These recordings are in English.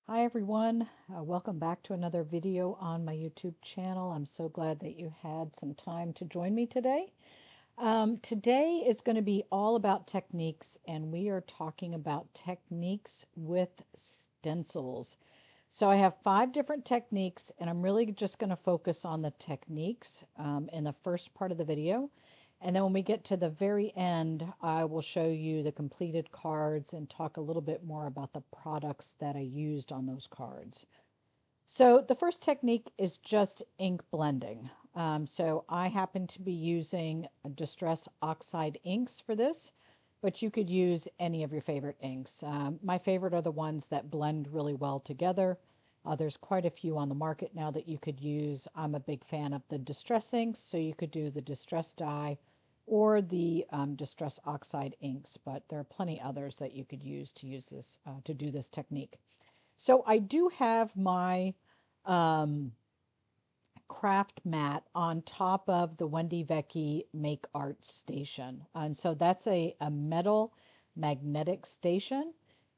Hi everyone, welcome back to another video on my YouTube channel. I'm so glad that you had some time to join me today. Today is going to be all about techniques, and we are talking about techniques with stencils. So I have 5 different techniques, and I'm really just going to focus on the techniques in the first part of the video. And then when we get to the very end, I will show you the completed cards and talk a little bit more about the products that I used on those cards. So the first technique is just ink blending. So I happen to be using Distress Oxide inks for this, but you could use any of your favorite inks. My favorite are the ones that blend really well together. There's quite a few on the market now that you could use. I'm a big fan of the Distress inks, so you could do the Distress dye or the Distress Oxide inks, but there are plenty others that you could use to do this technique. So I do have my craft mat on top of the Wendy Vecchi Make Art station. And so that's a metal magnetic station.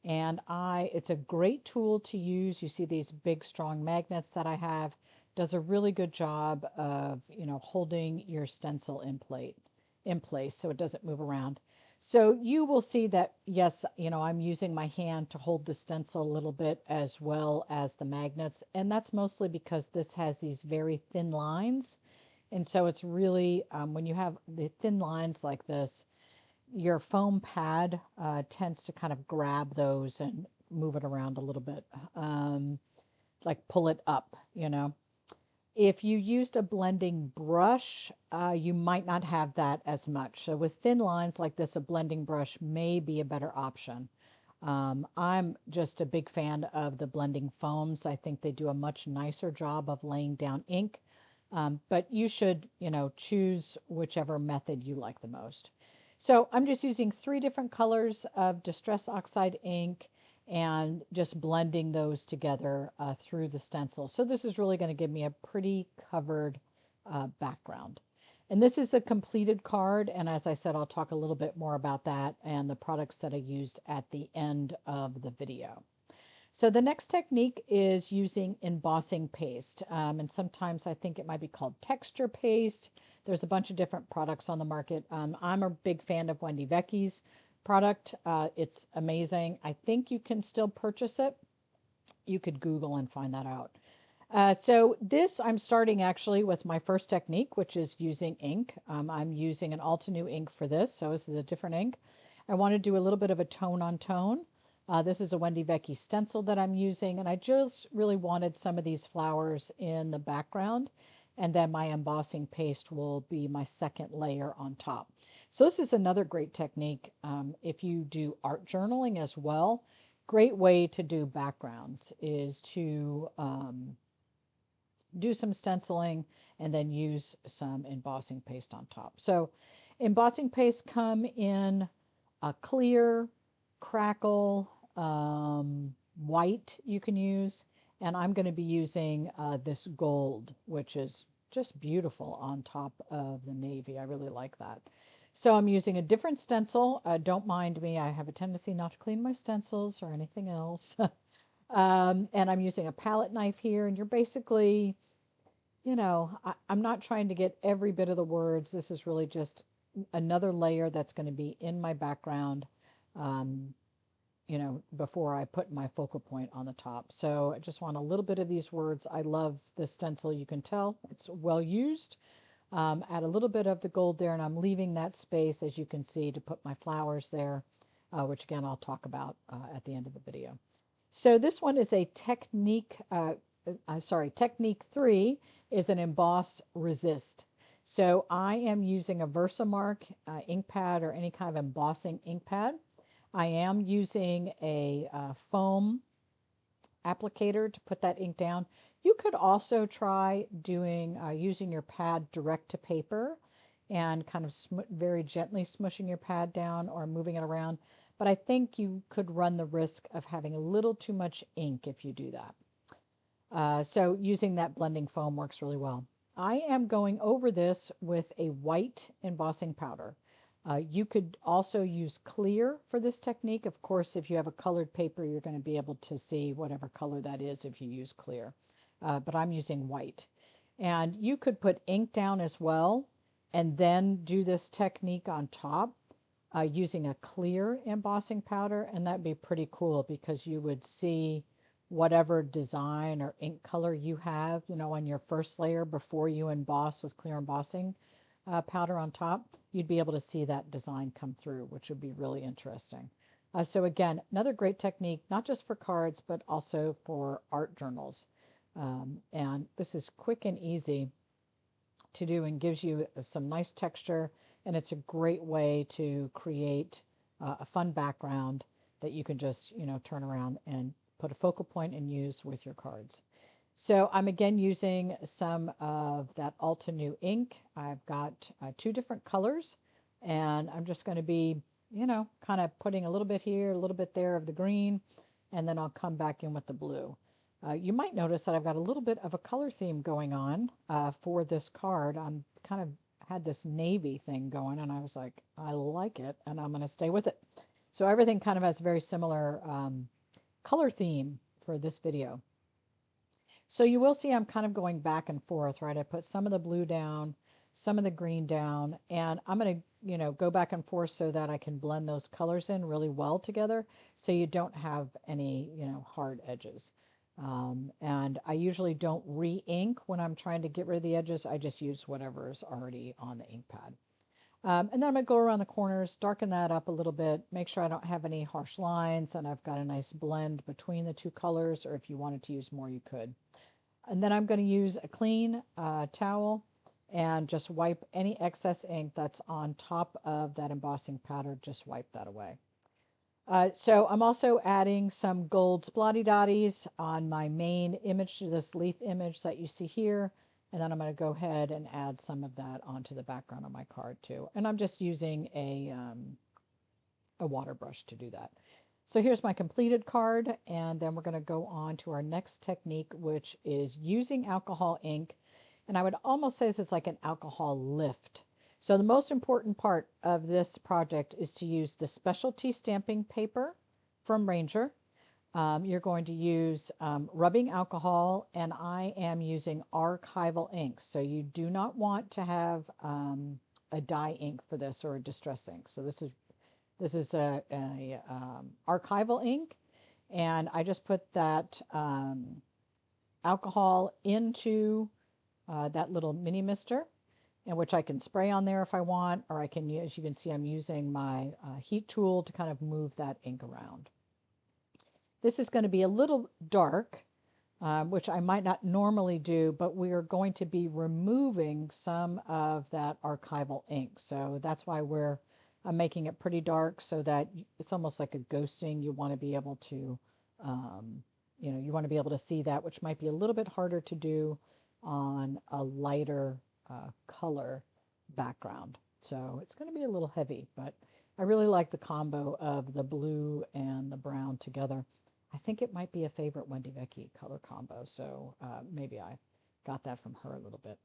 And it's a great tool to use. You see these big strong magnets that I have. Does a really good job of, holding your stencil in place so it doesn't move around. So you will see that, yes, I'm using my hand to hold the stencil a little bit as well as the magnets. And that's mostly because this has these very thin lines. And so it's really, when you have the thin lines like this, your foam pad tends to kind of grab those and move it around a little bit, like pull it up. If you used a blending brush, you might not have that as much. So with thin lines like this, a blending brush may be a better option. I'm just a big fan of the blending foams. I think they do a much nicer job of laying down ink. But you should, choose whichever method you like the most. So I'm just using 3 different colors of Distress Oxide ink and just blending those together through the stencil. So this is really going to give me a pretty covered background. And this is a completed card, and as I said, I'll talk a little bit more about that and the products that I used at the end of the video. So the next technique is using embossing paste, and sometimes I think it might be called texture paste. There's a bunch of different products on the market. I'm a big fan of Wendy Vecchi's product. It's amazing. I think you can still purchase it. You could Google and find that out. So this, I'm starting actually with my first technique, which is using ink. I'm using an Altenew ink for this, so this is a different ink. I want to do a little bit of a tone on tone. This is a Wendy Vecchi stencil that I'm using, and I just really wanted some of these flowers in the background, and then my embossing paste will be my second layer on top. So this is another great technique if you do art journaling as well. Great way to do backgrounds is to do some stenciling and then use some embossing paste on top. So embossing paste come in a clear, crackle, white you can use, and I'm going to be using this gold, which is just beautiful on top of the navy. I really like that. So I'm using a different stencil. Don't mind me. I have a tendency not to clean my stencils or anything else. And I'm using a palette knife here, and you're basically, I'm not trying to get every bit of the words. This is really just another layer that's going to be in my background, before I put my focal point on the top. So I just want a little bit of these words. I love this stencil. You can tell it's well used. Add a little bit of the gold there, and I'm leaving that space, as you can see, to put my flowers there, which again I'll talk about at the end of the video. So this one is a technique, technique 3 is an emboss resist. So I am using a Versamark ink pad or any kind of embossing ink pad. I am using a foam applicator to put that ink down. You could also try doing using your pad direct to paper and kind of very gently smushing your pad down or moving it around. But I think you could run the risk of having a little too much ink if you do that. So using that blending foam works really well. I am going over this with a white embossing powder. You could also use clear for this technique. Of course, if you have a colored paper, you're going to be able to see whatever color that is if you use clear. But I'm using white. And you could put ink down as well and then do this technique on top using a clear embossing powder. And that'd be pretty cool because you would see whatever design or ink color you have, on your first layer before you emboss with clear embossing powder on top, you'd be able to see that design come through, which would be really interesting. So again, another great technique, not just for cards, but also for art journals. And this is quick and easy to do and gives you some nice texture. And it's a great way to create a fun background that you can just, turn around and put a focal point and use with your cards. So I'm again using some of that Alta New ink. I've got 2 different colors, and I'm just going to be, kind of putting a little bit here, a little bit there of the green, and then I'll come back in with the blue. You might notice that I've got a little bit of a color theme going on for this card. I'm kind of had this navy thing going, and I was like, I like it, and I'm going to stay with it. So everything kind of has a very similar color theme for this video. So you will see I'm kind of going back and forth, right? I put some of the blue down, some of the green down, and I'm going to, go back and forth so that I can blend those colors in really well together so you don't have any, hard edges. And I usually don't re-ink when I'm trying to get rid of the edges. I just use whatever is already on the ink pad. And then I'm going to go around the corners, darken that up a little bit, make sure I don't have any harsh lines, and I've got a nice blend between the 2 colors, or if you wanted to use more, you could. And then I'm going to use a clean towel and just wipe any excess ink that's on top of that embossing powder, just wipe that away. So I'm also adding some gold splotty dotties on my main image, this leaf image that you see here. And then I'm going to go ahead and add some of that onto the background of my card too. And I'm just using a water brush to do that. So here's my completed card, and then we're going to go on to our next technique, which is using alcohol ink. And I would almost say this is like an alcohol lift. So the most important part of this project is to use the specialty stamping paper from Ranger. You're going to use rubbing alcohol, and I am using archival ink. So you do not want to have a dye ink for this or a distress ink. So this is a archival ink, and I just put that alcohol into that little mini mister, in which I can spray on there if I want, or I can, as you can see, I'm using my heat tool to kind of move that ink around. This is going to be a little dark, which I might not normally do, but we are going to be removing some of that archival ink. So that's why I'm making it pretty dark so that it's almost like a ghosting. You want to be able to, you want to be able to see that, which might be a little bit harder to do on a lighter color background. So it's going to be a little heavy, but I really like the combo of the blue and the brown together. I think it might be a favorite Wendy Vecchi color combo, so maybe I got that from her a little bit,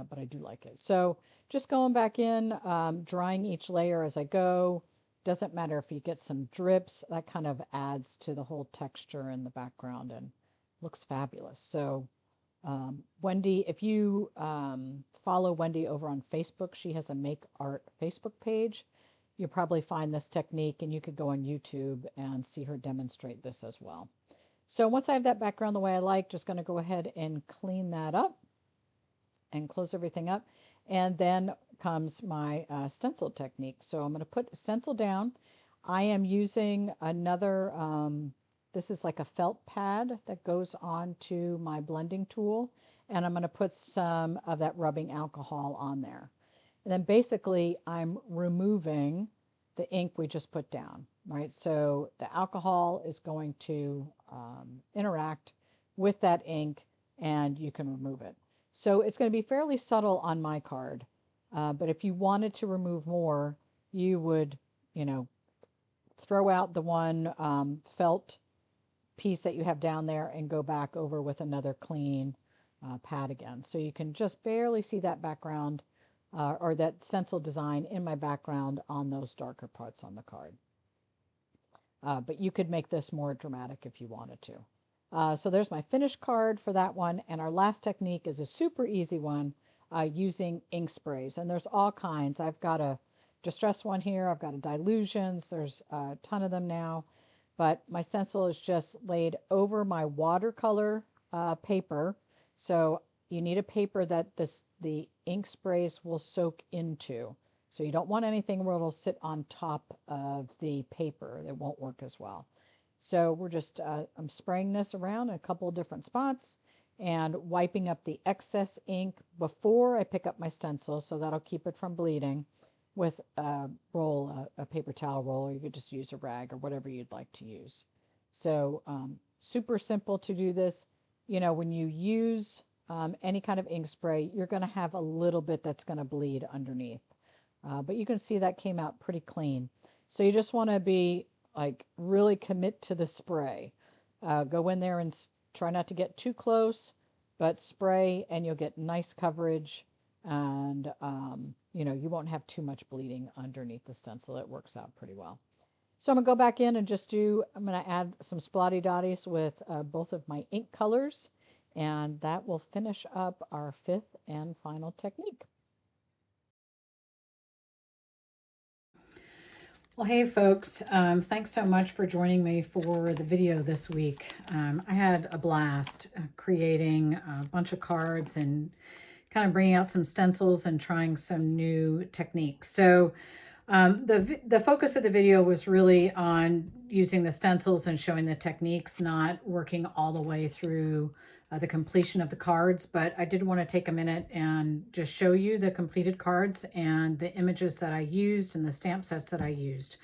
but I do like it. So just going back in, drying each layer as I go. Doesn't matter if you get some drips, that kind of adds to the whole texture in the background and looks fabulous. So Wendy, if you follow Wendy over on Facebook, she has a Make Art Facebook page. You'll probably find this technique, and you could go on YouTube and see her demonstrate this as well. So once I have that background the way I like, just going to go ahead and clean that up and close everything up. And then comes my stencil technique. So I'm going to put a stencil down. I am using another, this is like a felt pad that goes onto my blending tool. And I'm going to put some of that rubbing alcohol on there. And then basically I'm removing the ink we just put down, right? So the alcohol is going to interact with that ink, and you can remove it. So it's going to be fairly subtle on my card, but if you wanted to remove more, you would, throw out the one felt piece that you have down there and go back over with another clean pad again. So you can just barely see that background or that stencil design in my background on those darker parts on the card. But you could make this more dramatic if you wanted to. So there's my finished card for that one. And our last technique is a super easy one using ink sprays. And there's all kinds. I've got a distress one here. I've got a dilutions. There's a ton of them now. But my stencil is just laid over my watercolor paper. So you need a paper that the ink sprays will soak into. So you don't want anything where it'll sit on top of the paper. It won't work as well. So we're just, I'm spraying this around in a couple of different spots and wiping up the excess ink before I pick up my stencil, so that'll keep it from bleeding, with a roll, a paper towel roll, or you could just use a rag or whatever you'd like to use. So super simple to do this. You know, when you use any kind of ink spray, you're going to have a little bit that's going to bleed underneath. But you can see that came out pretty clean. So you just want to be like really commit to the spray. Go in there and try not to get too close, but spray and you'll get nice coverage, and you know, you won't have too much bleeding underneath the stencil. It works out pretty well. So I'm going to go back in and just I'm going to add some splotty dotties with both of my ink colors, and that will finish up our fifth and final technique. Well, hey folks, thanks so much for joining me for the video this week. I had a blast creating a bunch of cards and kind of bringing out some stencils and trying some new techniques. So the focus of the video was really on using the stencils and showing the techniques, not working all the way through the completion of the cards, but I did want to take a minute and just show you the completed cards and the images that I used and the stamp sets that I used.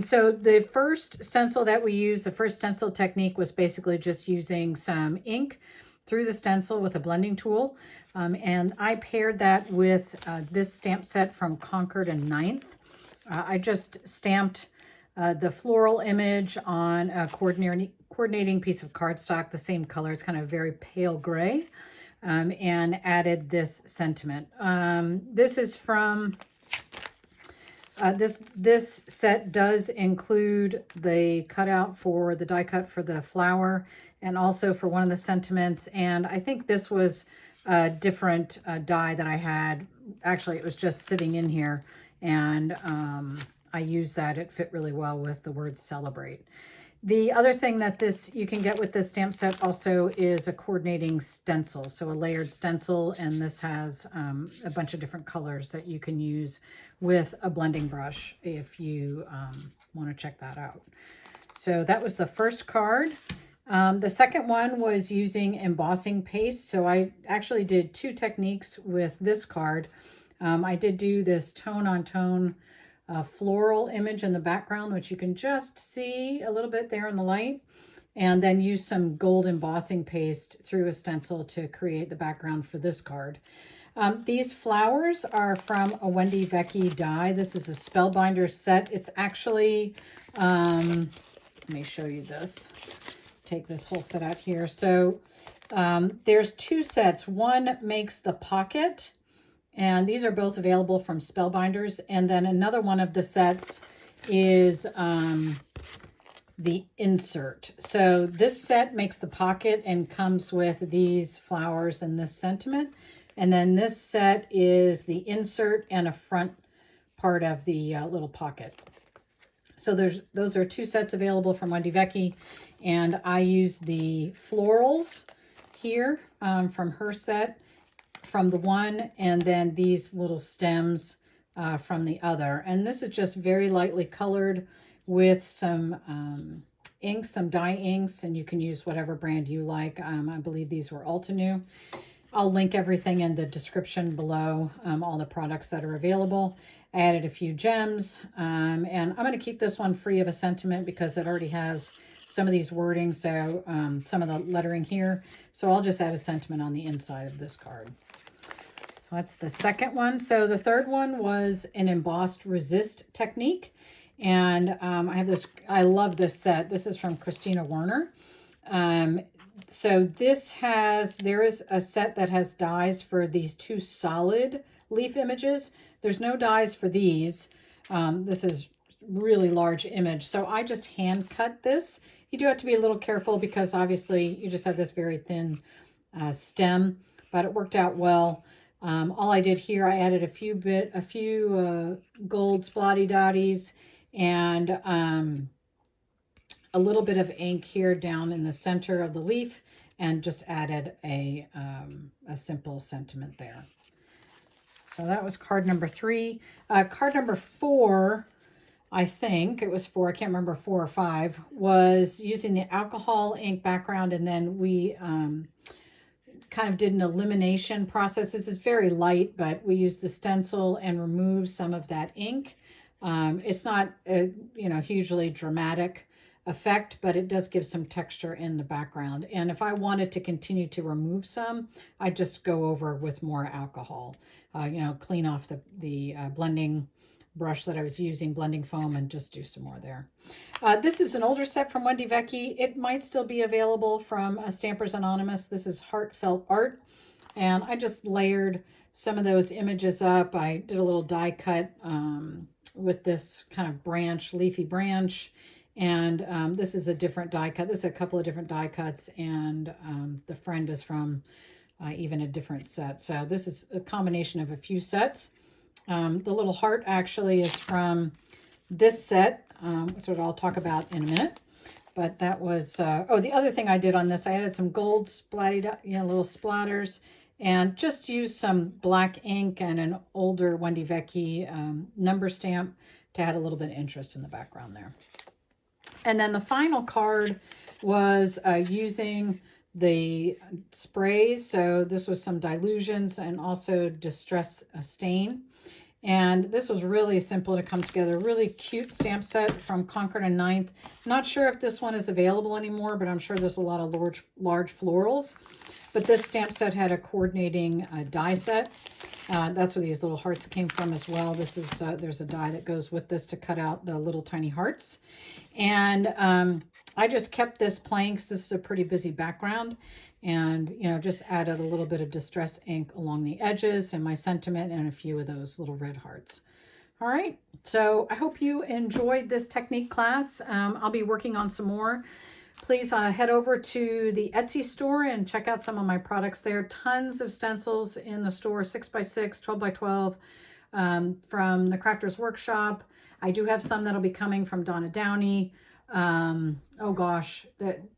So the first stencil that we used, the first stencil technique, was basically just using some ink through the stencil with a blending tool. And I paired that with this stamp set from Concord and Ninth. I just stamped the floral image on a coordinating piece of cardstock, the same color. It's kind of very pale gray, and added this sentiment. This is from, this set does include the cutout for the die cut for the flower and also for one of the sentiments. And I think this was a different die that I had. Actually, it was just sitting in here, and I used that. It fit really well with the word celebrate. The other thing that you can get with this stamp set also is a coordinating stencil. So a layered stencil, and this has a bunch of different colors that you can use with a blending brush if you want to check that out. So that was the first card. The second one was using embossing paste. So I actually did two techniques with this card. I did do this tone on tone floral image in the background, which you can just see a little bit there in the light, and then use some gold embossing paste through a stencil to create the background for this card. These flowers are from a Wendy Vecchi die. This is a Spellbinder set. It's actually, let me show you this. Take this whole set out here. So there's two sets. One makes the pocket, and these are both available from Spellbinders. And then another one of the sets is the insert. So this set makes the pocket and comes with these flowers and this sentiment. And then this set is the insert and a front part of the little pocket. So those are two sets available from Wendy Vecchi. And I used the florals here from her set, from the one, and then these little stems from the other. And this is just very lightly colored with some inks, some dye inks, and you can use whatever brand you like. I believe these were Altenew. I'll link everything in the description below, all the products that are available. I added a few gems, and I'm going to keep this one free of a sentiment because it already has some of these wordings, so some of the lettering here. So I'll just add a sentiment on the inside of this card. So that's the second one. So the third one was an embossed resist technique. And I have this, I love this set. This is from Christina Werner. So this has, there is a set that has dies for these two solid leaf images. There's no dies for these. This is really large image, so I just hand cut this. You do have to be a little careful because obviously you just have this very thin stem, but it worked out well. All I did here, I added a few gold splotty dotties and a little bit of ink here down in the center of the leaf, and just added a simple sentiment there. So that was card number 3. Card number 4, I think it was 4, I can't remember, 4 or 5, was using the alcohol ink background, and then we kind of did an elimination process. This is very light, but we used the stencil and removed some of that ink. It's not a hugely dramatic effect, but it does give some texture in the background. And if I wanted to continue to remove some, I'd just go over with more alcohol, clean off the blending brush that I was using, blending foam, and just do some more there. This is an older set from Wendy Vecchi. It might still be available from Stampers Anonymous. This is Heartfelt Art, and I just layered some of those images up. I did a little die cut with this kind of branch, leafy branch, and this is a different die cut. This is a couple of different die cuts, and the friend is from even a different set. So this is a combination of a few sets. The little heart actually is from this set, which I'll talk about in a minute. But that was, the other thing I did on this, I added some gold splatty, little splatters, and just used some black ink and an older Wendy Vecchi number stamp to add a little bit of interest in the background there. And then the final card was using the sprays. So this was some dilutions and also Distress Stain. And this was really simple to come together. Really cute stamp set from Concord and Ninth. Not sure if this one is available anymore, but I'm sure there's a lot of large florals. But this stamp set had a coordinating die set. That's where these little hearts came from as well. This is there's a die that goes with this to cut out the little tiny hearts. And I just kept this plain because this is a pretty busy background. And, just added a little bit of Distress ink along the edges and my sentiment and a few of those little red hearts. All right, so I hope you enjoyed this technique class. I'll be working on some more. Please head over to the Etsy store and check out some of my products there. Tons of stencils in the store, 6x6, 12x12, from the Crafters Workshop. I do have some that'll be coming from Donna Downey. Oh gosh,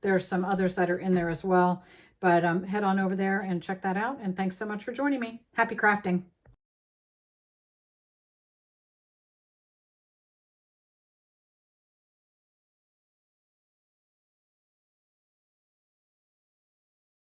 there's some others that are in there as well. But head on over there and check that out. And thanks so much for joining me. Happy crafting.